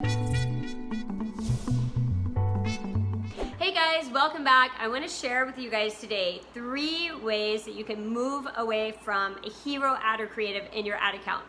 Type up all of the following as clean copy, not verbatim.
Hey guys, welcome back. I want to share with you guys today 3 ways that you can move away from a hero ad or creative in your ad account.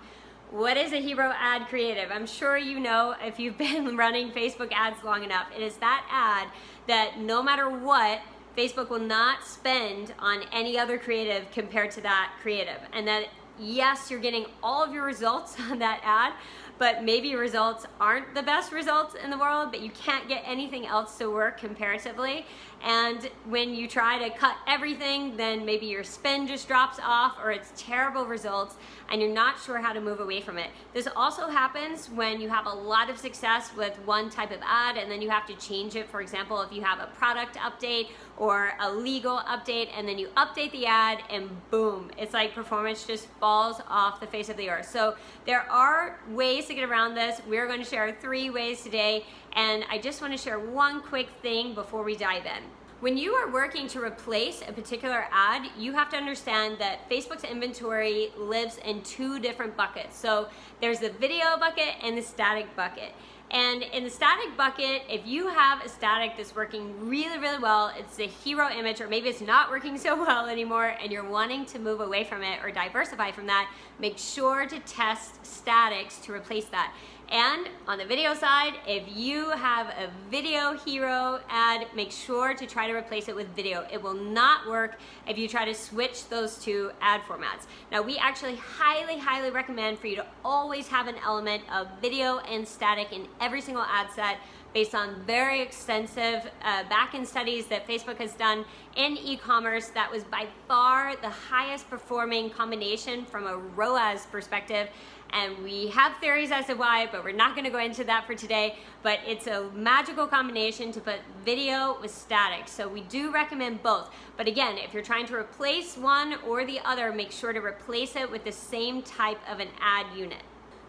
What is a hero ad creative? I'm sure you know if you've been running Facebook ads long enough. It is that ad that no matter what, Facebook will not spend on any other creative compared to that creative. And that, yes, you're getting all of your results on that ad, but maybe your results aren't the best results in the world, but you can't get anything else to work comparatively. And when you try to cut everything, then maybe your spend just drops off or it's terrible results and you're not sure how to move away from it. This also happens when you have a lot of success with one type of ad and then you have to change it. For example, if you have a product update or a legal update and then you update the ad and boom, it's like performance just falls off the face of the earth. So there are ways to get around this. We're going to share 3 ways today, and I just want to share one quick thing before we dive in. When you are working to replace a particular ad, you have to understand that Facebook's inventory lives in 2 different buckets. So there's the video bucket and the static bucket. And in the static bucket, if you have a static that's working really, really well, it's a hero image, or maybe it's not working so well anymore and you're wanting to move away from it or diversify from that, make sure to test statics to replace that. And on the video side, if you have a video hero ad, make sure to try to replace it with video. It will not work if you try to switch those 2 ad formats. Now, we actually highly, highly recommend for you to always have an element of video and static in every single ad set, based on very extensive back-end studies that Facebook has done in e-commerce. That was by far the highest performing combination from a ROAS perspective. And we have theories as to why, but we're not gonna go into that for today. But it's a magical combination to put video with static. So we do recommend both. But again, if you're trying to replace one or the other, make sure to replace it with the same type of an ad unit.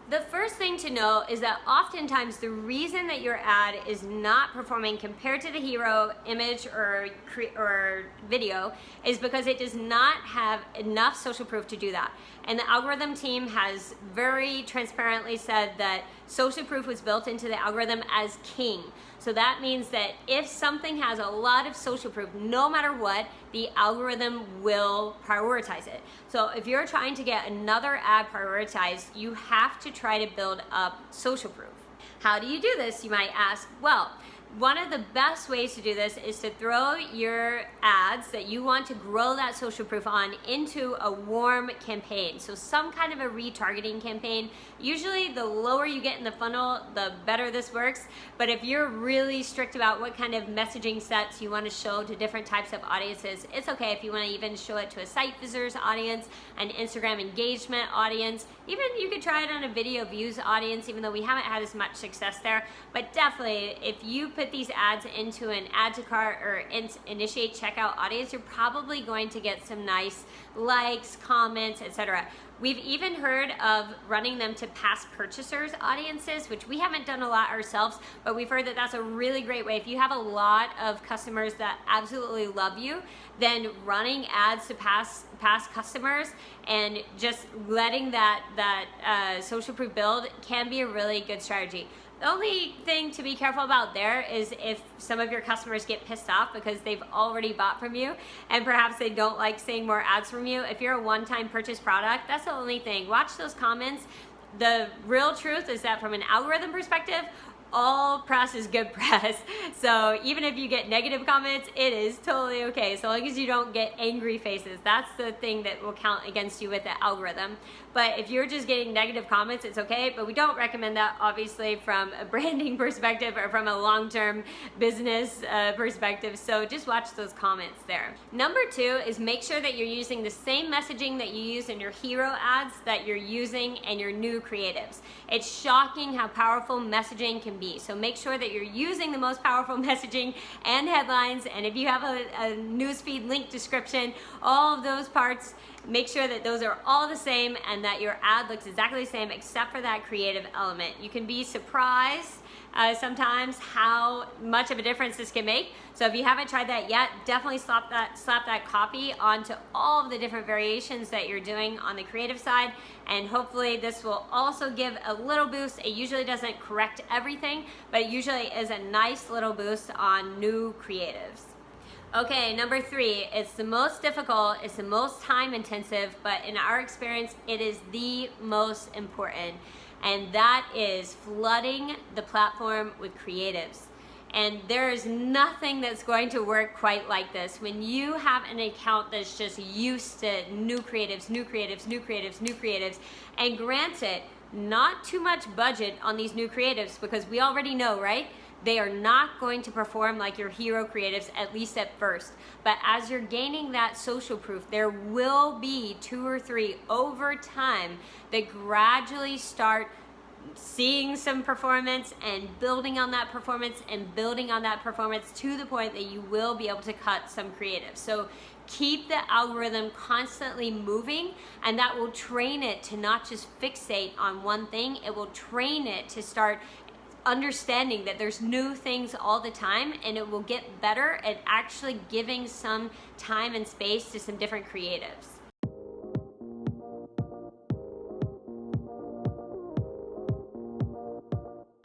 The first thing to know is that oftentimes the reason that your ad is not performing compared to the hero image or video is because it does not have enough social proof to do that. And the algorithm team has very transparently said that social proof was built into the algorithm as king. So that means that if something has a lot of social proof, no matter what, the algorithm will prioritize it. So if you're trying to get another ad prioritized, you have to try to build up social proof. How do you do this, you might ask? Well, one of the best ways to do this is to throw your ads that you want to grow that social proof on into a warm campaign. So some kind of a retargeting campaign. Usually the lower you get in the funnel, the better this works. But if you're really strict about what kind of messaging sets you want to show to different types of audiences, it's okay if you want to even show it to a site visitors audience, an Instagram engagement audience. Even you could try it on a video views audience, even though we haven't had as much success there. But definitely, if you put these ads into an add to cart or initiate checkout audience, you're probably going to get some nice likes, comments, etc. We've even heard of running them to past purchasers audiences, which we haven't done a lot ourselves, but we've heard that that's a really great way. If you have a lot of customers that absolutely love you, then running ads to past customers and just letting that social proof build can be a really good strategy. The only thing to be careful about there is if some of your customers get pissed off because they've already bought from you and perhaps they don't like seeing more ads from you. If you're a one-time purchase product, that's the only thing. Watch those comments. The real truth is that from an algorithm perspective, all press is good press. So even if you get negative comments, it is totally okay. So long as you don't get angry faces, that's the thing that will count against you with the algorithm. But if you're just getting negative comments, it's okay. But we don't recommend that, obviously, from a branding perspective or from a long-term business perspective. So just watch those comments there. Number 2 is make sure that you're using the same messaging that you use in your hero ads that you're using in your new creatives. It's shocking how powerful messaging can be. So make sure that you're using the most powerful messaging and headlines. And if you have a newsfeed link description, all of those parts, make sure that those are all the same and that your ad looks exactly the same except for that creative element. You can be surprised sometimes how much of a difference this can make. So if you haven't tried that yet, definitely slap that copy onto all of the different variations that you're doing on the creative side, and hopefully this will also give a little boost. It usually doesn't correct everything, but it usually is a nice little boost on new creatives. Okay, number 3, it's the most difficult, it's the most time intensive, but in our experience, it is the most important. And that is flooding the platform with creatives. And there is nothing that's going to work quite like this. When you have an account that's just used to new creatives, new creatives, new creatives, new creatives, and granted, not too much budget on these new creatives, because we already know, right? They are not going to perform like your hero creatives, at least at first. But as you're gaining that social proof, there will be 2 or 3 over time that gradually start seeing some performance and building on that performance and building on that performance to the point that you will be able to cut some creatives. So keep the algorithm constantly moving, and that will train it to not just fixate on one thing. It will train it to start understanding that there's new things all the time, and it will get better at actually giving some time and space to some different creatives.